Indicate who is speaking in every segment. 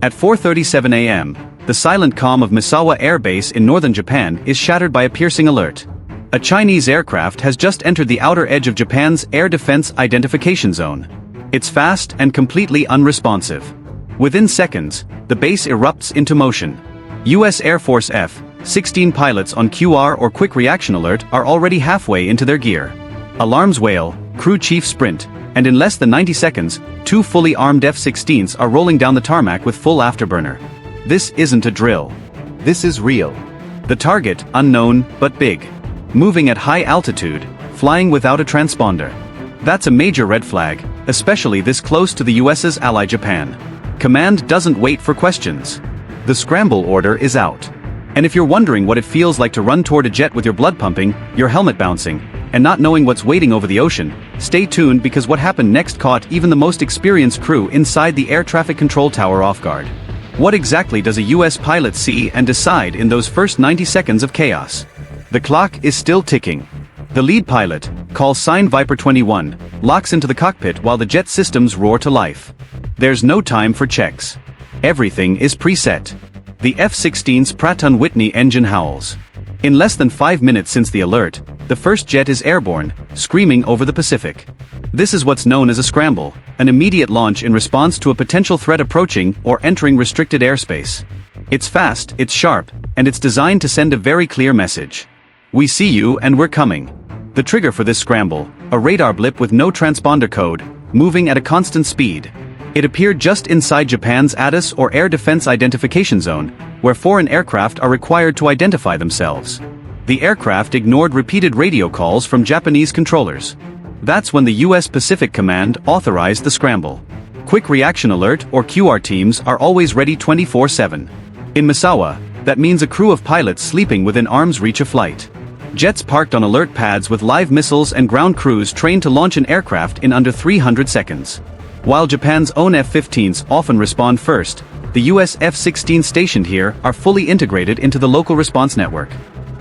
Speaker 1: At 4:37 a.m., the silent calm of Misawa Air Base in northern Japan is shattered by a piercing alert. A Chinese aircraft has just entered the outer edge of Japan's air defense identification zone. It's fast and completely unresponsive. Within seconds, the base erupts into motion. U.S. Air Force F-16 pilots on QR or quick reaction alert are already halfway into their gear. Alarms wail, crew chiefs sprint, and in less than 90 seconds, 2 fully armed F-16s are rolling down the tarmac with full afterburner. This isn't a drill. This is real. The target, unknown, but big. Moving at high altitude, flying without a transponder. That's a major red flag, especially this close to the US's ally Japan. Command doesn't wait for questions. The scramble order is out. And if you're wondering what it feels like to run toward a jet with your blood pumping, your helmet bouncing, and not knowing what's waiting over the ocean, stay tuned because what happened next caught even the most experienced crew inside the air traffic control tower off guard. What exactly does a US pilot see and decide in those first 90 seconds of chaos? The clock is still ticking. The lead pilot, call sign Viper 21, locks into the cockpit while the jet systems roar to life. There's no time for checks. Everything is preset. The F-16's Pratt & Whitney engine howls. In less than 5 minutes since the alert, the first jet is airborne, screaming over the Pacific. This is what's known as a scramble, an immediate launch in response to a potential threat approaching or entering restricted airspace. It's fast, it's sharp, and it's designed to send a very clear message. We see you and we're coming. The trigger for this scramble, a radar blip with no transponder code, moving at a constant speed. It appeared just inside Japan's ADIS or Air Defense Identification Zone, where foreign aircraft are required to identify themselves. The aircraft ignored repeated radio calls from Japanese controllers. That's when the U.S. Pacific Command authorized the scramble. Quick Reaction Alert or QR teams are always ready 24/7. In Misawa, that means a crew of pilots sleeping within arm's reach of flight. Jets parked on alert pads with live missiles and ground crews trained to launch an aircraft in under 300 seconds. While Japan's own F-15s often respond first, the US F-16 stationed here are fully integrated into the local response network.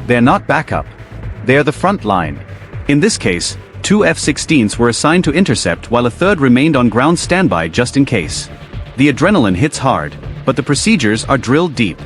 Speaker 1: They're not backup. They're the front line. In this case, 2 F-16s were assigned to intercept while a third remained on ground standby just in case. The adrenaline hits hard, but the procedures are drilled deep.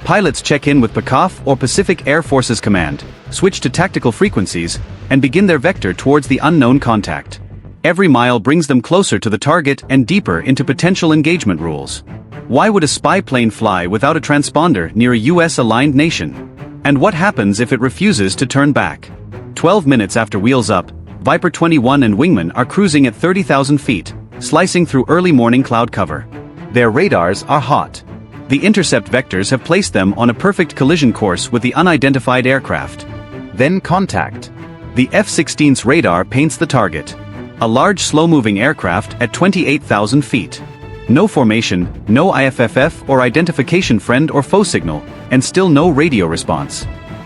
Speaker 1: Pilots check in with PACAF or Pacific Air Forces Command, switch to tactical frequencies, and begin their vector towards the unknown contact. Every mile brings them closer to the target and deeper into potential engagement rules. Why would a spy plane fly without a transponder near a US-aligned nation? And what happens if it refuses to turn back? 12 minutes after wheels up, Viper 21 and wingmen are cruising at 30,000 feet, slicing through early morning cloud cover. Their radars are hot. The intercept vectors have placed them on a perfect collision course with the unidentified aircraft. Then contact. The F-16's radar paints the target. A large slow-moving aircraft at 28,000 feet. No formation, no IFFF or identification friend or foe signal, and still no radio response.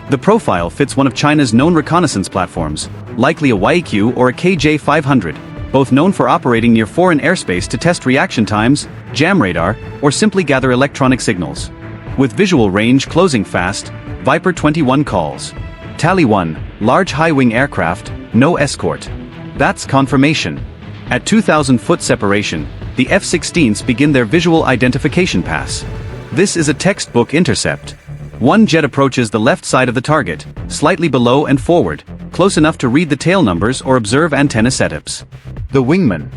Speaker 1: The profile fits one of China's known reconnaissance platforms, likely a YEQ or a KJ-500, both known for operating near foreign airspace to test reaction times, jam radar, or simply gather electronic signals. With visual range closing fast, Viper 21 calls. Tally 1, large high-wing aircraft, no escort. That's confirmation. At 2,000-foot separation, the F-16s begin their visual identification pass. This is a textbook intercept. One jet approaches the left side of the target, slightly below and forward, close enough to read the tail numbers or observe antenna setups. The wingman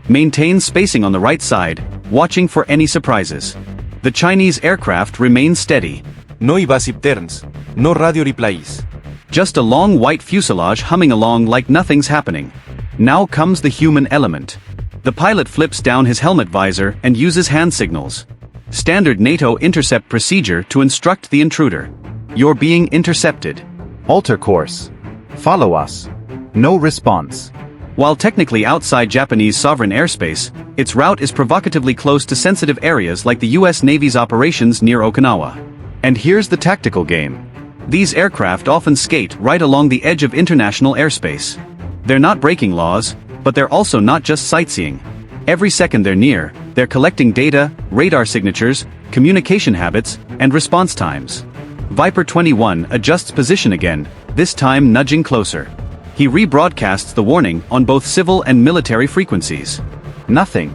Speaker 1: maintains spacing on the right side, watching for any surprises. The Chinese aircraft remains steady.
Speaker 2: No evasive turns, no radio replies.
Speaker 1: Just a long white fuselage humming along like nothing's happening. Now comes the human element. The pilot flips down his helmet visor and uses hand signals. Standard NATO intercept procedure to instruct the intruder. You're being intercepted. Alter course. Follow us. No response. While technically outside Japanese sovereign airspace, its route is provocatively close to sensitive areas like the US Navy's operations near Okinawa. And here's the tactical game. These aircraft often skate right along the edge of international airspace. They're not breaking laws, but they're also not just sightseeing. Every second they're near, they're collecting data, radar signatures, communication habits, and response times. Viper 21 adjusts position again, this time nudging closer. He rebroadcasts the warning on both civil and military frequencies. Nothing.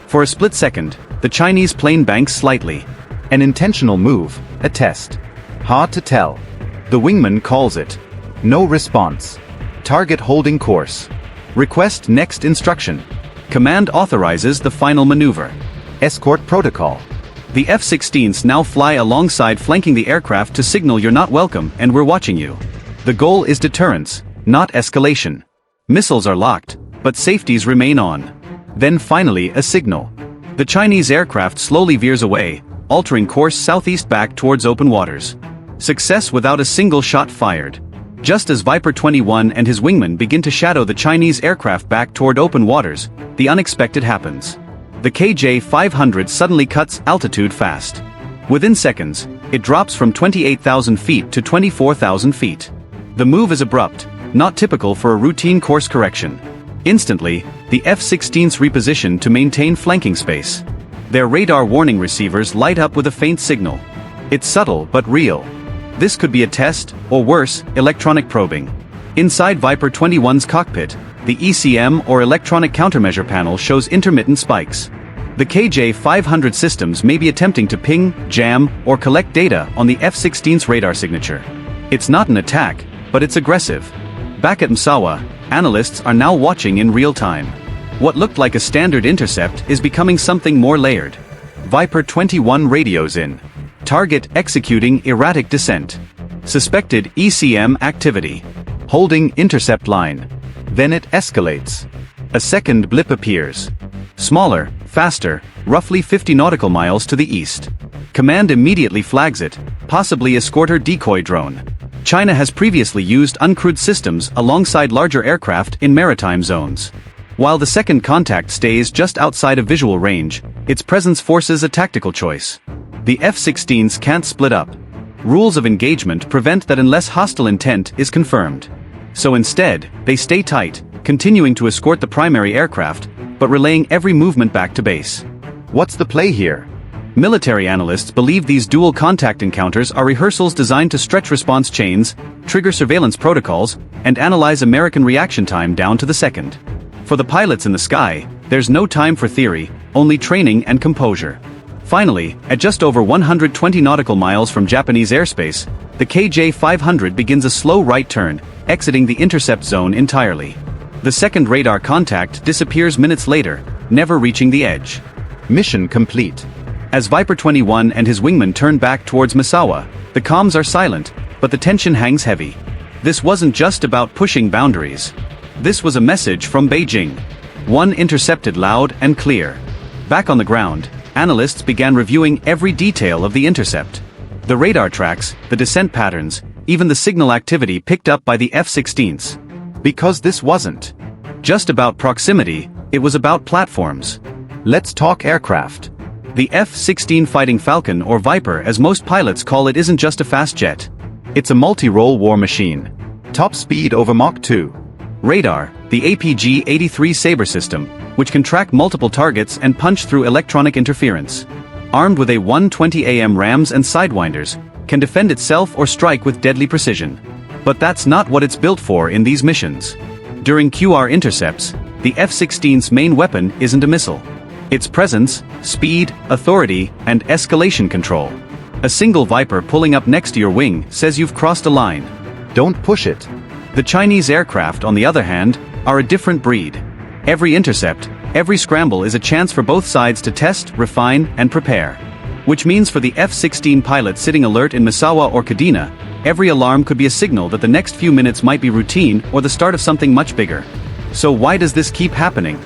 Speaker 1: For a split second, The Chinese plane banks slightly.
Speaker 3: An intentional move, a test. Hard to tell. The wingman calls it. No response. Target holding course.
Speaker 1: Request next instruction. Command authorizes the final maneuver.
Speaker 3: Escort protocol.
Speaker 1: The F-16s now fly alongside, flanking the aircraft to signal you're not welcome and we're watching you. The goal is deterrence, not escalation. Missiles are locked, but safeties remain on. Then finally a signal. The Chinese aircraft slowly veers away, altering course southeast back towards open waters. Success without a single shot fired. Just as Viper 21 and his wingman begin to shadow the Chinese aircraft back toward open waters, the unexpected happens. The KJ-500 suddenly cuts altitude fast. Within seconds, it drops from 28,000 feet to 24,000 feet. The move is abrupt, not typical for a routine course correction. Instantly, the F-16s reposition to maintain flanking space. Their radar warning receivers light up with a faint signal. It's subtle but real. This could be a test, or worse, electronic probing. Inside Viper 21's cockpit, the ECM or electronic countermeasure panel shows intermittent spikes. The KJ-500 systems may be attempting to ping, jam, or collect data on the F-16's radar signature. It's not an attack, but it's aggressive. Back at Misawa, analysts are now watching in real time. What looked like a standard intercept is becoming something more layered. Viper 21 radios in. Target executing erratic descent. Suspected ECM activity. Holding intercept line. Then it escalates. A second blip appears. Smaller, faster, roughly 50 nautical miles to the east. Command immediately flags it, possibly escorter decoy drone. China has previously used uncrewed systems alongside larger aircraft in maritime zones. While the second contact stays just outside of visual range, its presence forces a tactical choice. The F-16s can't split up. Rules of engagement prevent that unless hostile intent is confirmed. So instead, they stay tight, continuing to escort the primary aircraft, but relaying every movement back to base.
Speaker 3: What's the play here?
Speaker 1: Military analysts believe these dual contact encounters are rehearsals designed to stretch response chains, trigger surveillance protocols, and analyze American reaction time down to the second. For the pilots in the sky, there's no time for theory, only training and composure. Finally, at just over 120 nautical miles from Japanese airspace, the KJ-500 begins a slow right turn, exiting the intercept zone entirely. The second radar contact disappears minutes later, never reaching the edge.
Speaker 3: Mission complete.
Speaker 1: As Viper 21 and his wingman turn back towards Misawa, the comms are silent, but the tension hangs heavy. This wasn't just about pushing boundaries. This was a message from Beijing. One intercepted loud and clear. Back on the ground, analysts began reviewing every detail of the intercept. The radar tracks, the descent patterns, even the signal activity picked up by the F-16s.
Speaker 3: Because this wasn't
Speaker 1: just about proximity, it was about platforms.
Speaker 3: Let's talk aircraft.
Speaker 1: The F-16 Fighting Falcon, or Viper as most pilots call it, isn't just a fast jet.
Speaker 3: It's a multi-role war machine. Top speed over Mach 2.
Speaker 1: Radar, the APG-83 Sabre system, which can track multiple targets and punch through electronic interference. Armed with a 120 AM rams and sidewinders, can defend itself or strike with deadly precision. But that's not what it's built for in these missions. During QR intercepts, the F-16's main weapon isn't a missile. It's presence, speed, authority, and escalation control. A single Viper pulling up next to your wing says you've crossed a line.
Speaker 3: Don't push it.
Speaker 1: The Chinese aircraft, on the other hand, are a different breed. Every intercept, every scramble is a chance for both sides to test, refine, and prepare. Which means for the F-16 pilot sitting alert in Misawa or Kadena, every alarm could be a signal that the next few minutes might be routine or the start of something much bigger. So why does this keep happening?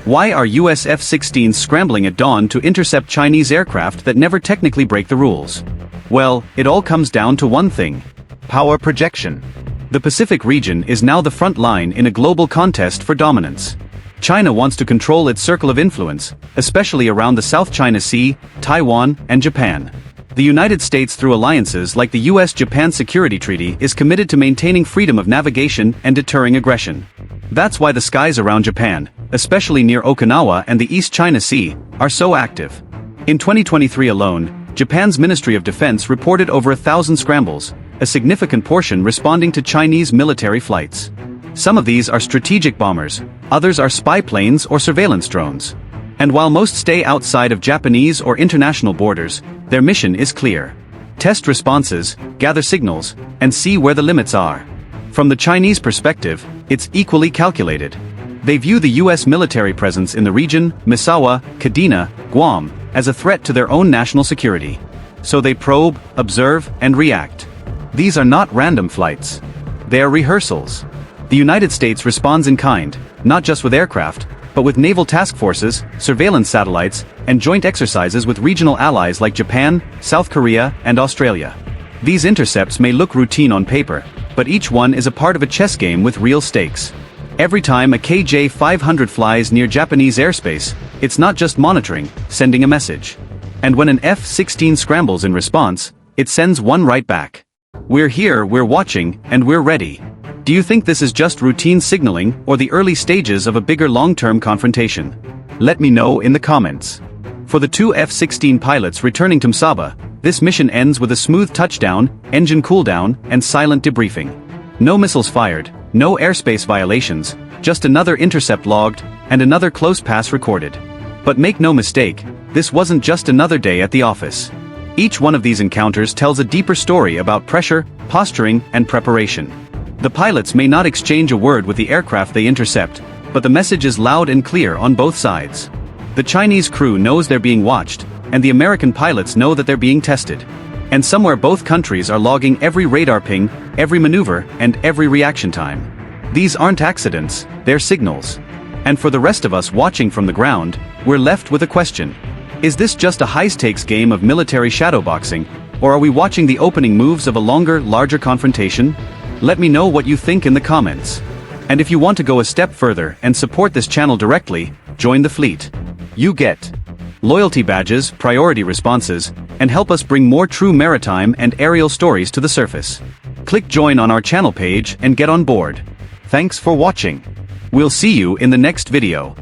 Speaker 1: Why are US F-16s scrambling at dawn to intercept Chinese aircraft that never technically break the rules? Well, it all comes down to one thing.
Speaker 3: Power projection.
Speaker 1: The Pacific region is now the front line in a global contest for dominance. China wants to control its circle of influence, especially around the South China Sea, Taiwan, and Japan. The United States, through alliances like the US-Japan Security Treaty, is committed to maintaining freedom of navigation and deterring aggression. That's why the skies around Japan, especially near Okinawa and the East China Sea, are so active. In 2023 alone, Japan's Ministry of Defense reported over 1,000 scrambles, a significant portion responding to Chinese military flights. Some of these are strategic bombers, others are spy planes or surveillance drones. And while most stay outside of Japanese or international borders, their mission is clear. Test responses, gather signals, and see where the limits are. From the Chinese perspective, it's equally calculated. They view the US military presence in the region, Misawa, Kadena, Guam, as a threat to their own national security. So they probe, observe, and react. These are not random flights. They are rehearsals. The United States responds in kind, not just with aircraft, but with naval task forces, surveillance satellites, and joint exercises with regional allies like Japan, South Korea, and Australia. These intercepts may look routine on paper, but each one is a part of a chess game with real stakes. Every time a KJ-500 flies near Japanese airspace, it's not just monitoring, sending a message. And when an F-16 scrambles in response, it sends one right back. We're here, we're watching, and we're ready. Do you think this is just routine signaling or the early stages of a bigger long-term confrontation? Let me know in the comments. For the 2 F-16 pilots returning to Misawa, this mission ends with a smooth touchdown, engine cooldown, and silent debriefing. No missiles fired, no airspace violations, just another intercept logged, and another close pass recorded. But make no mistake, this wasn't just another day at the office. Each one of these encounters tells a deeper story about pressure, posturing, and preparation. The pilots may not exchange a word with the aircraft they intercept, but the message is loud and clear on both sides. The Chinese crew knows they're being watched, and the American pilots know that they're being tested. And somewhere both countries are logging every radar ping, every maneuver, and every reaction time. These aren't accidents, they're signals. And for the rest of us watching from the ground, we're left with a question. Is this just a high-stakes game of military shadowboxing, or are we watching the opening moves of a longer, larger confrontation? Let me know what you think in the comments. And if you want to go a step further and support this channel directly, join the fleet. You get loyalty badges, priority responses, and help us bring more true maritime and aerial stories to the surface. Click join on our channel page and get on board. Thanks for watching. We'll see you in the next video.